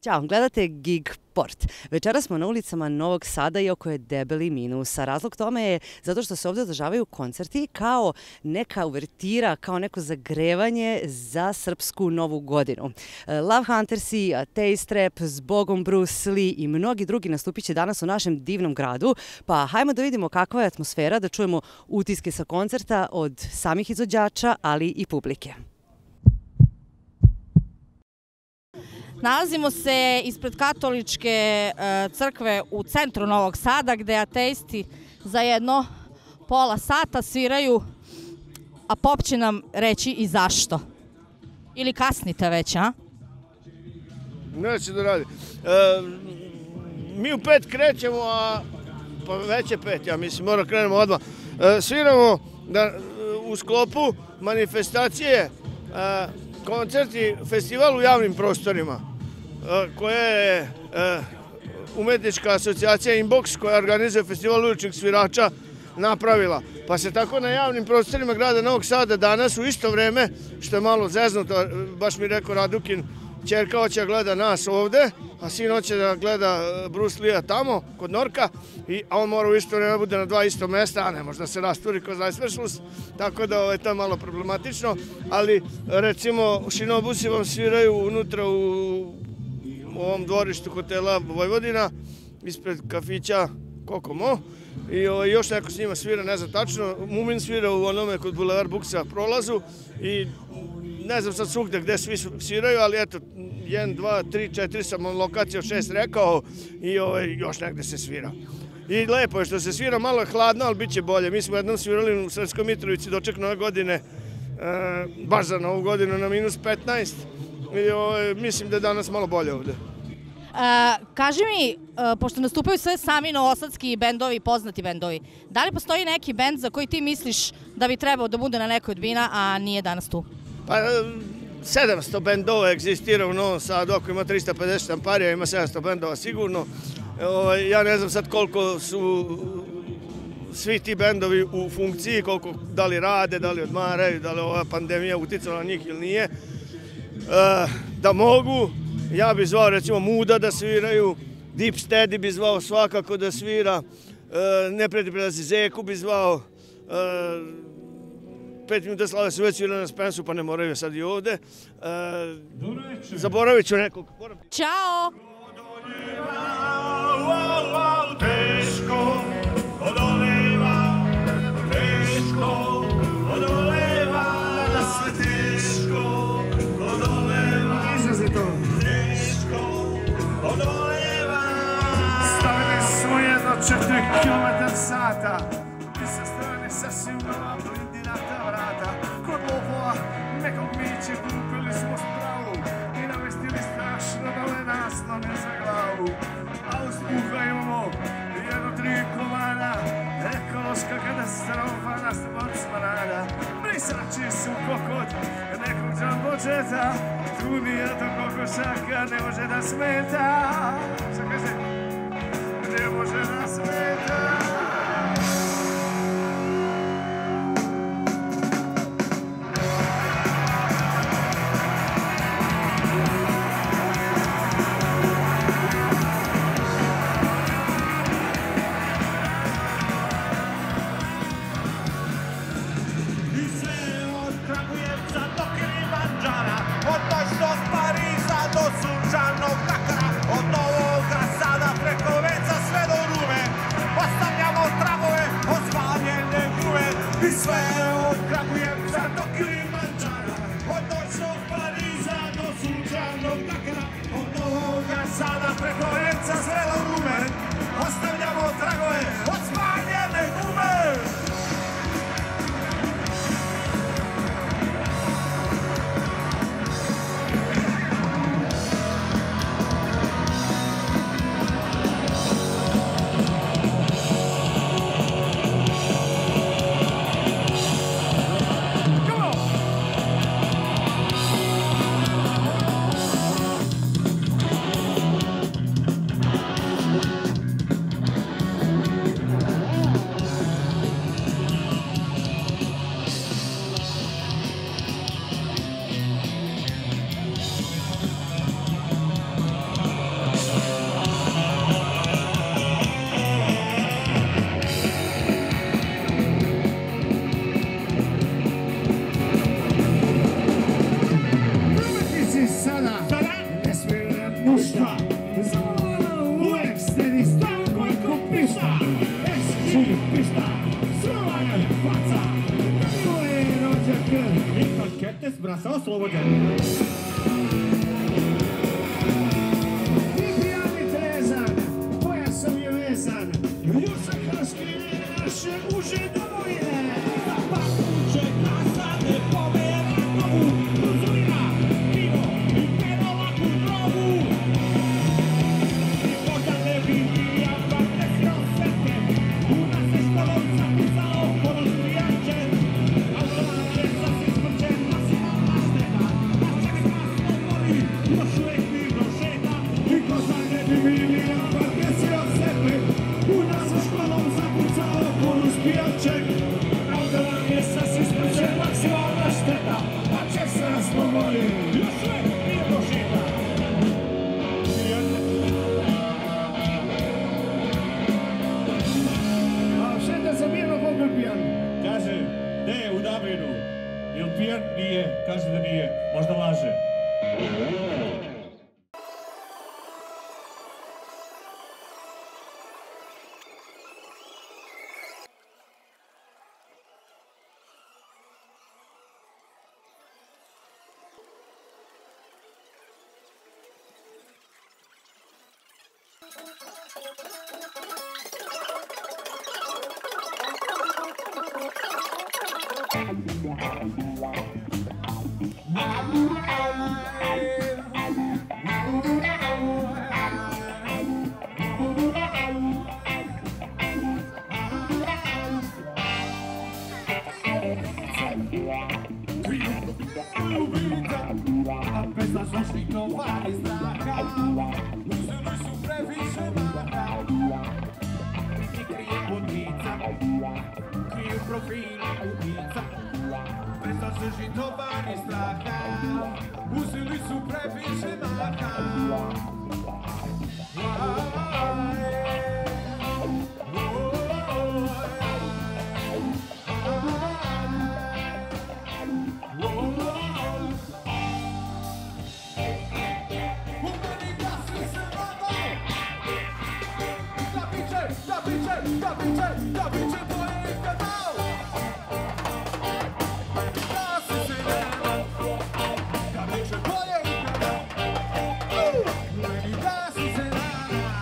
Ćao, gledate Gigport. Večeras smo na ulicama Novog Sada i oko je debeli minus. A razlog tome je zato što se ovdje održavaju koncerti kao neka uvertira, kao neko zagrevanje za srpsku novu godinu. Love Huntersi, Taste Rap, Zbogom Bruce Lee i mnogi drugi nastupit će danas u našem divnom gradu. Pa hajmo da vidimo kakva je atmosfera, da čujemo utiske sa koncerta od samih izvođača, ali i publike. Nalazimo se ispred katoličke crkve u centru Novog Sada, gde ateisti za jedno pola sata sviraju, a pop će nam reći i zašto. Ili kasnite već, a? Neće da radi. Mi u 5 krećemo, a pa već je 5, ja mislim, mora krenemo odmah. Sviramo u sklopu manifestacije, koncerti, festival u javnim prostorima, koje je umetnička asocijacija Inbox, koja organizuje festival uličnih svirača, napravila. Pa se tako na javnim prostorima grada Novog Sada danas u isto vreme, što je malo zeznuto, baš mi rekao Radukin, ćerka hoće da gleda nas ovde, a sin hoće da gleda Bruce Lee tamo, kod Norka, a on mora u isto vreme bude na 2 isto mesta, a ne može da se rasturi ko Zajsveršlus, tako da to je malo problematično, ali recimo u Šinobusi vam sviraju unutra u ovom dvorištu hotela Vojvodina, ispred kafića Kokomo, i još neko s njima svira, ne znam tačno, Mumin svira u onome kod Bulevar Buksa prolazu i ne znam sad svugde gde svi sviraju, ali eto, 1, 2, 3, 4 sam lokacija od 6 rekao i još negde se svira. I lepo je što se svira, malo je hladno, ali bit će bolje. Mi smo jednom svirali u Srpskoj Mitrovici doček nove godine, baš za novu godinu na minus 15 i mislim da je danas malo bolje ovde. Kaži mi, pošto nastupaju sve sami novosadski bendovi, poznati bendovi, da li postoji neki bend za koji ti misliš da bi trebao da bude na nekoj od bina, a nije danas tu? Pa 700 bendova egzistira u Novom Sadu, ako ima 350 štamparija, ima 700 bendova sigurno. Ja ne znam sad koliko su svi ti bendovi u funkciji, koliko da li rade, da li odmaraju, da li ova pandemija uticala na njih ili nije. Da mogu, ja bih zvao recimo Muda da sviraju, Deep Steady bih zvao svakako da svira, Neprijatelji prelazi Zeku bih zvao, 5 minuta slave su već svirali na Spensu, pa ne moraju sad i ovde. Zaboravit ću nekog. Ćao! Teško odoleva, teško odoleva, sve teško odoleva, teško odoleva. Stavili smo jedno 4 km/h i sa strane sasvim malo indinata vrata. Kod lopova nekog miće kupili smo spravu i namestili strašno dole naslone za glavu. A uz puha imamo jedno 3 komada, ekološka katastrofa nas Bocmanada. Brisači su kokot nekog džambočeta, tu nijedno kokošaka ne može da smeta. Šta kaže? Ne može da smeta. Od Pariza do sunčanog Dakara, od Novog Znači, pišta, srova je faca, bilo je rođak i pankete s brasa oslobođen. Ti pijani trezan, pojasom je vezan, ljusak raskine naše uže domovine. Zapakuće glasane pomera novu, kruzulina, pivo i peno laku drogu. I možda ne bi ja bate srosete, u nas je školom zapisao ponos prijače. Autolane sa sisprče, maksimalna šteta, a čak masno voli, još uvek mirno šeta. I možda ne bi bili ja bate srosete, u nas je školom zapisao ponos prijače. Autolane sa sisprče, maksimalna šteta, a čak masno voli, još uvek mirno šeta. A šeta se mirno koliko pijan. Kaže, ne, u Dublinu. Jel pijan? Nije. Kaže da nije. Možda laže. A pesma zašpikowa i stracha, uzeli su previše maha. I krije budnica, kriju profili ubica. Pesma zašpikowa i straha, uzeli su previše maha. Da biće bolje kanal. Gasi se nema, da biće bolje kanal. Meni gasi se nema,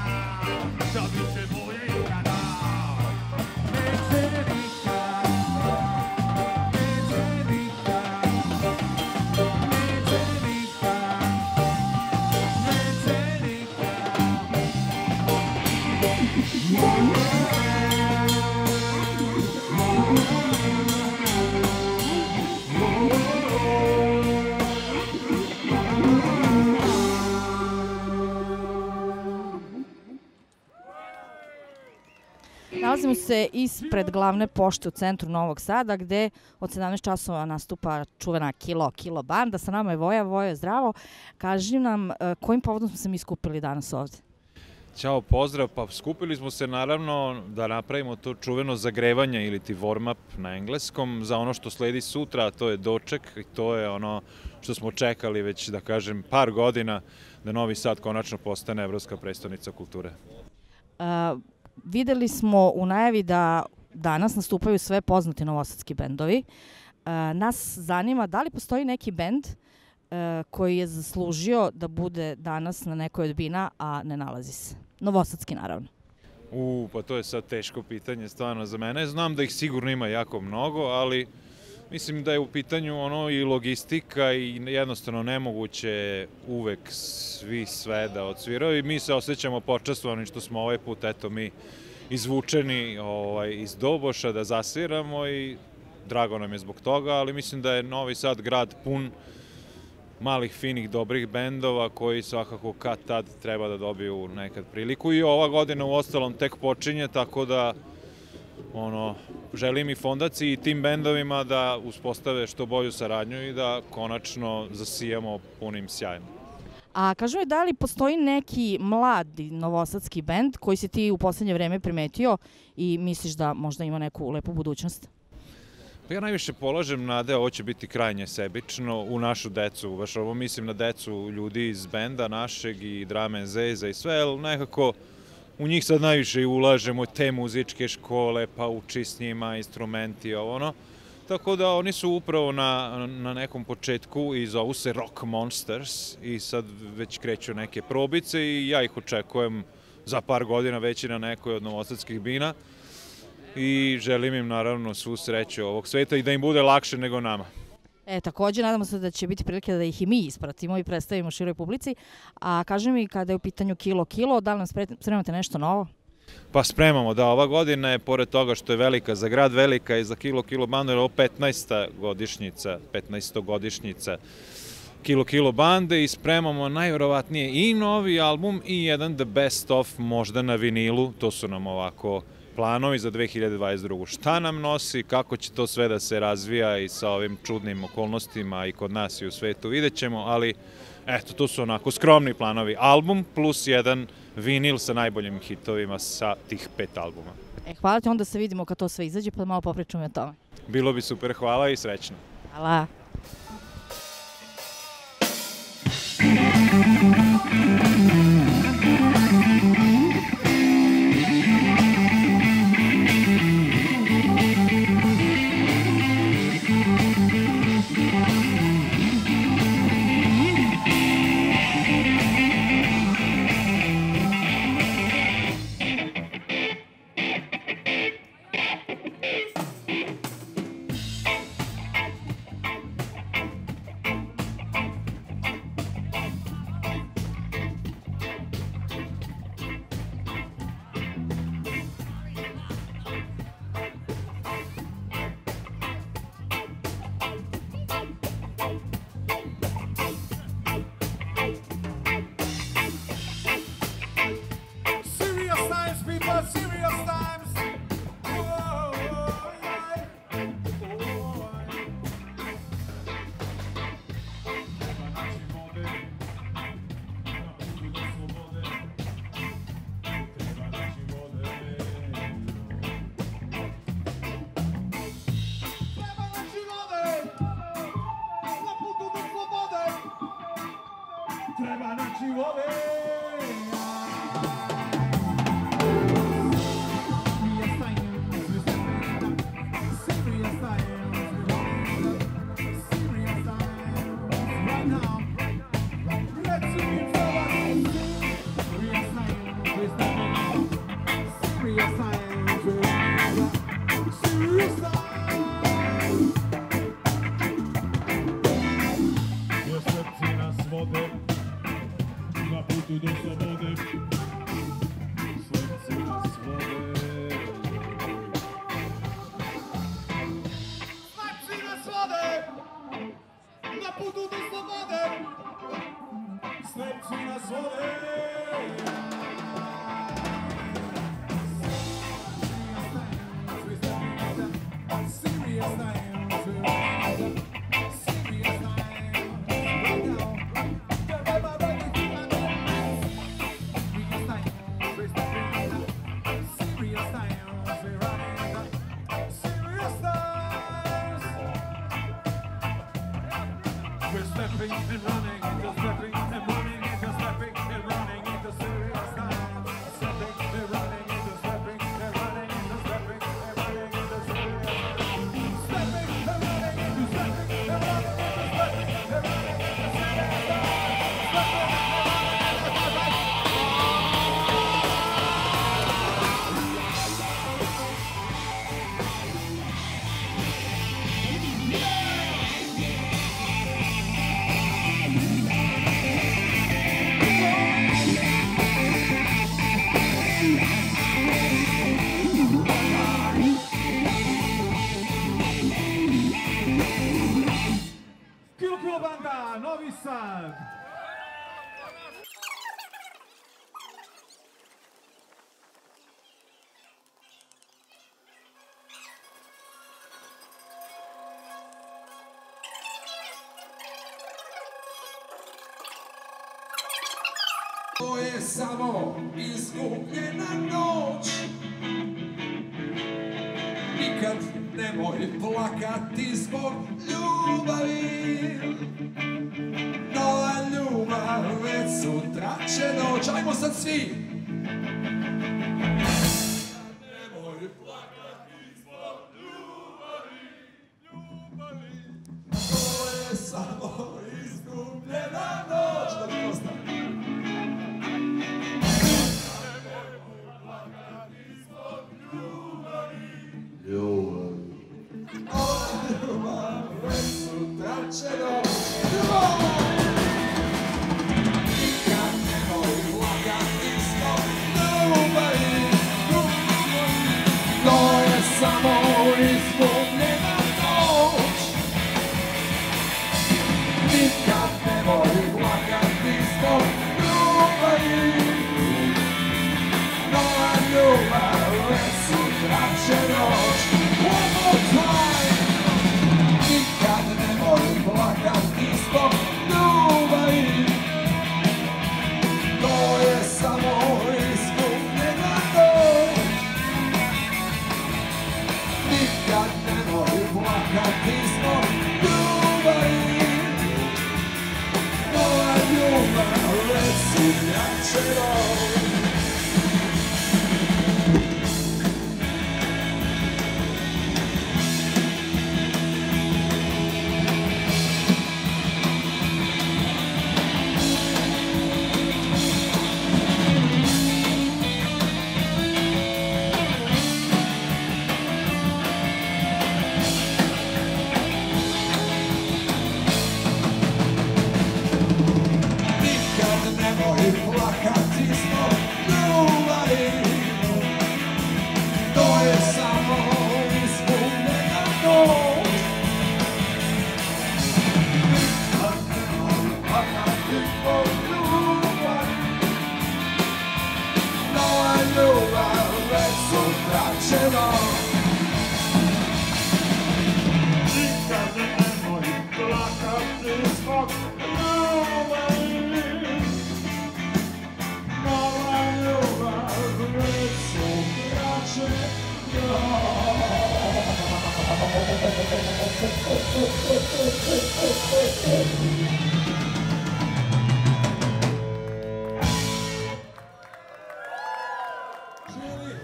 da biće bolje kanal. Neće nikad, neće nikad, neće nikad, neće nikad. Nalazimo se ispred glavne pošte u centru Novog Sada, gde od 17 časova nastupa čuvena Kilo banda. Sa nama je Voja. Voja, zdravo. Kaži nam, kojim povodom smo se mi skupili danas ovde? Ćao, pozdrav. Pa skupili smo se naravno da napravimo to čuveno zagrevanje ili ti warm-up na engleskom za ono što sledi sutra, a to je doček i to je ono što smo čekali već, da kažem, par godina da Novi Sad konačno postane evropska prestonica kulture. Videli smo u najavi da danas nastupaju sve poznati novosadski bendovi. Nas zanima da li postoji neki bend koji je zaslužio da bude danas na nekoj od bina, a ne nalazi se. Novosadski, naravno. Pa to je sad teško pitanje stvarno za mene. Znam da ih sigurno ima jako mnogo, ali mislim da je u pitanju ono i logistika i jednostavno nemoguće uvek svi sve da odsviraju i mi se osjećamo počastvovani što smo ovaj put, eto, mi izvučeni iz Doboša da zasviramo i drago nam je zbog toga, ali mislim da je Novi Sad grad pun malih, finih, dobrih bendova koji svakako kad tad treba da dobiju nekad priliku i ova godina u ostalom tek počinje, tako da želim i fondaciji i tim bendovima da uspostave što bolju saradnju i da konačno zasijamo punim sjajem. A kažu mi, da li postoji neki mladi novosadski bend koji si ti u poslednje vreme primetio i misliš da možda ima neku lepu budućnost? Pa ja najviše polažem nade, ovo će biti krajnje sebično, u našu decu. Baš ovo mislim na decu ljudi iz benda našeg i Drame Zeza i sve, ali nekako u njih sad najviše i ulažemo te muzičke škole, pa uči s njima instrumenti, ono. Tako da oni su upravo na nekom početku i zovu se Rock Monsters i sad već kreću neke probice i ja ih očekujem za par godina već i na nekoj od novosadskih bina i želim im naravno svu sreću ovog sveta i da im bude lakše nego nama. Takođe, nadamo se da će biti prilike da ih i mi ispratimo i predstavimo široj publici. A kaži mi, kada je u pitanju Kilo, da li nam spremate nešto novo? Pa spremamo, da, ova godina je, pored toga što je velika za grad, velika i za Kilo bandu, jer je ovo 15-godišnjica Kilo bande i spremamo najvjerovatnije i novi album i jedan The Best Of možda na vinilu, to su nam ovako planovi za 2022. Šta nam nosi, kako će to sve da se razvija i sa ovim čudnim okolnostima i kod nas i u svetu, vidjet ćemo, ali eto, to su onako skromni planovi. Album plus jedan vinil sa najboljim hitovima sa tih 5 albuma. Hvala ti, onda se vidimo kad to sve izađe, pa malo popričamo o tome. Bilo bi super, hvala i srećno. Hvala. Treba naći vode. Kilo banda, Novi Sad. To je samo izgubljena noć. Nikad nemoj plakati zbog ljubavi. Nova ljubav već sutra će doći. Ajmo sad svi! plakati zbog ljubavi. Moja ljubav već su pljačenom.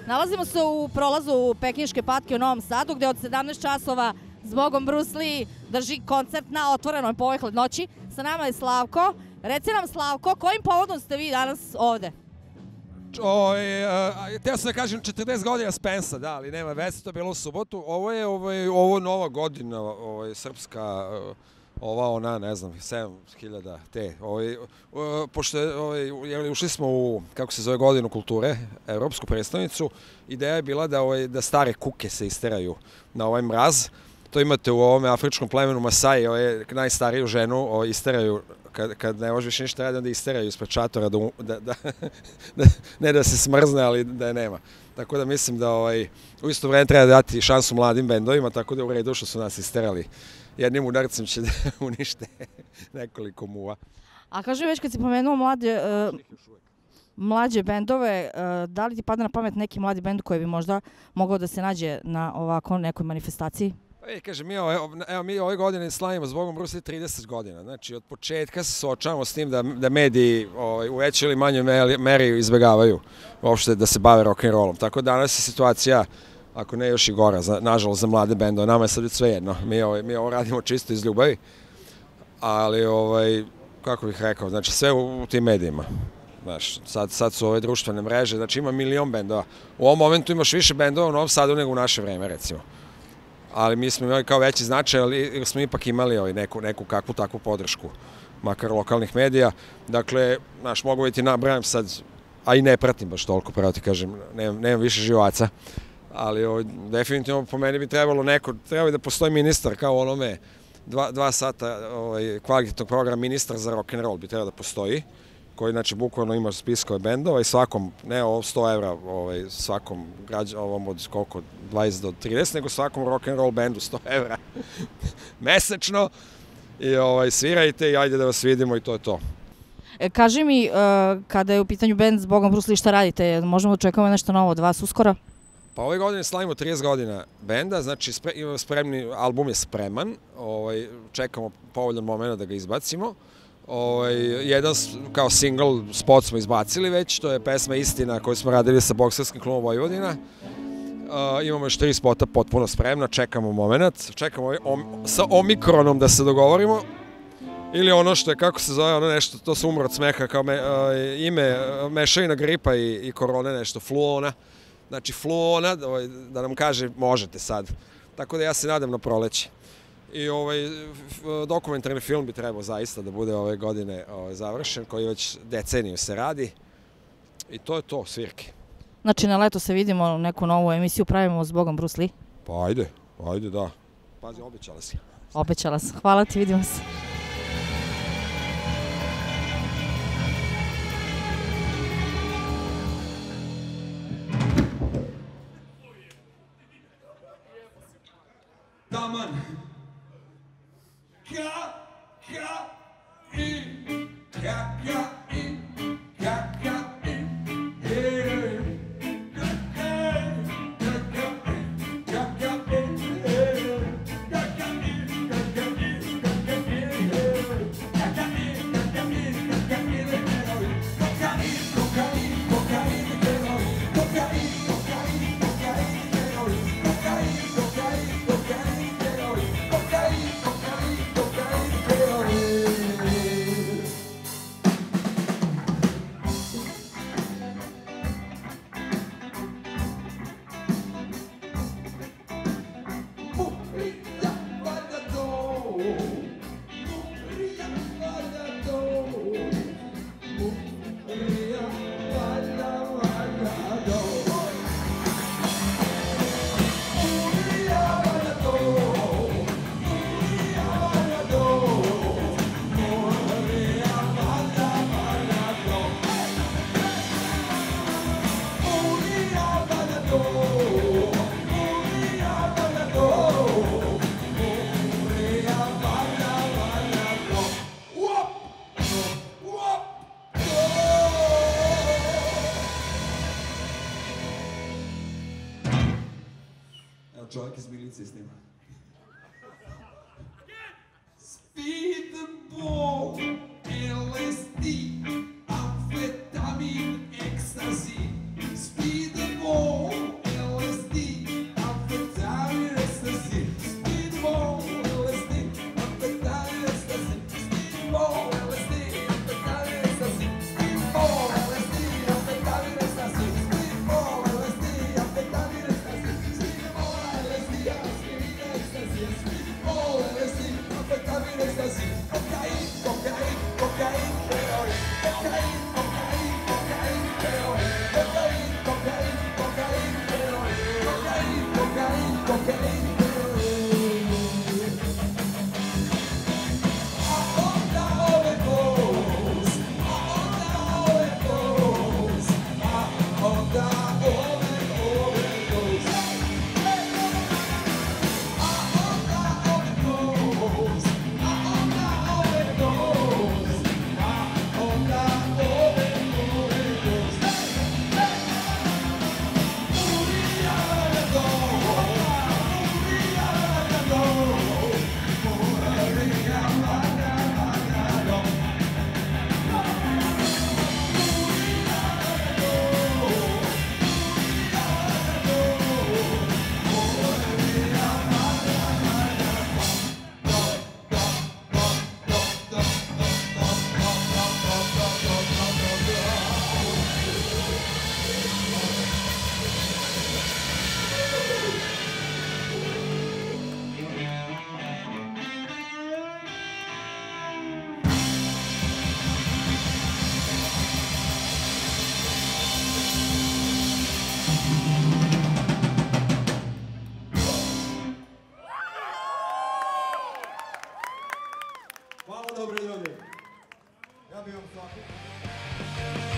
Nalazimo se u prolazu Pekinške patke u Novom Sadu, gde od 17 časova zbogom Bruce Lee drži koncert na otvorenoj po ovoj hladnoći. Sa nama je Slavko. Reci nam, Slavko, kojim povodom ste vi danas ovde? Htio sam da kažem 40 godina Spensa, da, ali nema veze, to je bilo u subotu. Ovo nova godina, srpska, ona, ne znam, 7000 te. Pošto ušli smo u, kako se zove, godinu kulture, evropsku predstavnicu, ideja je bila da stare kuke se isteraju na ovaj mraz. To imate u ovome afričkom plemenu Masai, najstariju ženu isteraju, kad ne može više ništa radi, onda isteraju ispred šatora, ne da se smrzne, ali da je nema. Tako da mislim da u isto vreme treba dati šansu mladim bendovima, tako da je u redu što su nas isterali. Jednim udarcem će da unište nekoliko muva. A kaži, već kad si pomenuo mlađe bendove, da li ti pada na pamet neki mladi bend koji bi možda mogao da se nađe na ovako nekoj manifestaciji? Kažem, mi ove godine slavimo zbogom Bruce Lee 30 godina. Znači, od početka se suočavamo s tim da mediji u većoj ili manjoj meri izbjegavaju uopšte da se bave rock'n'rollom. Tako da danas je situacija, ako ne još i gora, nažalost za mlade bendove. Nama je sad sve jedno. Mi ovo radimo čisto iz ljubavi, ali, kako bih rekao, znači sve u tim medijima. Znaš, sad su ove društvene mreže, znači ima milion bendova. U ovom momentu imaš više bendova u Novom Sadu nego u naše vreme, recimo. Ali mi smo imali kao veći značaj, jer smo ipak imali neku kakvu takvu podršku, makar lokalnih medija. Dakle, mogu biti nabrajam sad, a i ne pratim baš toliko, pravo ti kažem, nemam više živaca, ali definitivno po meni bi trebalo da postoji ministar kao onome 2 sata kvalitetnog programa, ministar za rock'n'roll bi trebalo da postoji, koji znači bukvalno ima spiskove bendova i svakom, ne 100 evra svakom ovom od koliko, 20 do 30, nego svakom rock'n'roll bendu 100 evra mesečno i svirajte i ajde da vas vidimo i to je to. Kaži mi, kada je u pitanju bend Zbogom Bruce Lee, šta radite? Možemo da očekujemo nešto novo od vas uskoro? Pa ove godine slavimo 30 godina benda, znači album je spreman, čekamo povoljan moment da ga izbacimo. Jedan kao single spot smo izbacili već, to je pesma Istina koju smo radili sa Bokserskim klubom Vojvodina. Imamo još 3 spota potpuno spremna, čekamo moment, čekamo sa Omikronom da se dogovorimo. Ili ono što je, kako se zove, ono nešto, to se umro od smeha, kao ime, mešavina gripa i korone, nešto, fluona. Znači fluona, da nam kaže možete sad. Tako da ja se nadam na proleće. I dokumentarni film bi trebao zaista da bude ove godine završen, koji već deceniju se radi. I to je to, svirke. Znači na leto se vidimo, neku novu emisiju pravimo Zbogom Bruce Lee? Pa ajde, da. Pazi, obećala si. Obećala sam. Hvala ti, vidimo se. Taman čovjek iz milicije snima. Speedball, LSD, amfetamin, ekstazi. Speedball, LSD, amfetamin, ekstazi. Speedball, LSD, amfetamin, ekstazi. Speedball, LSD, amfetamin, ekstazi. Speedball, LSD, amfetamin, ekstazi. Speedball, LSD, amfetamin, ekstazi. Speedball, LSD, amfetamin, ekstazi. Speedball, LSD, amfetamin, ekstazi. Cocaine, cocaine, cocaine, heroin. Cocaine, cocaine, cocaine, heroin. Cocaine, cocaine, cocaine, heroin. Cocaine, cocaine, cocaine, heroin. Onda overdose, onda overdose, onda overdose. Hvala, dobri ljudi. Ja bih vam svaki.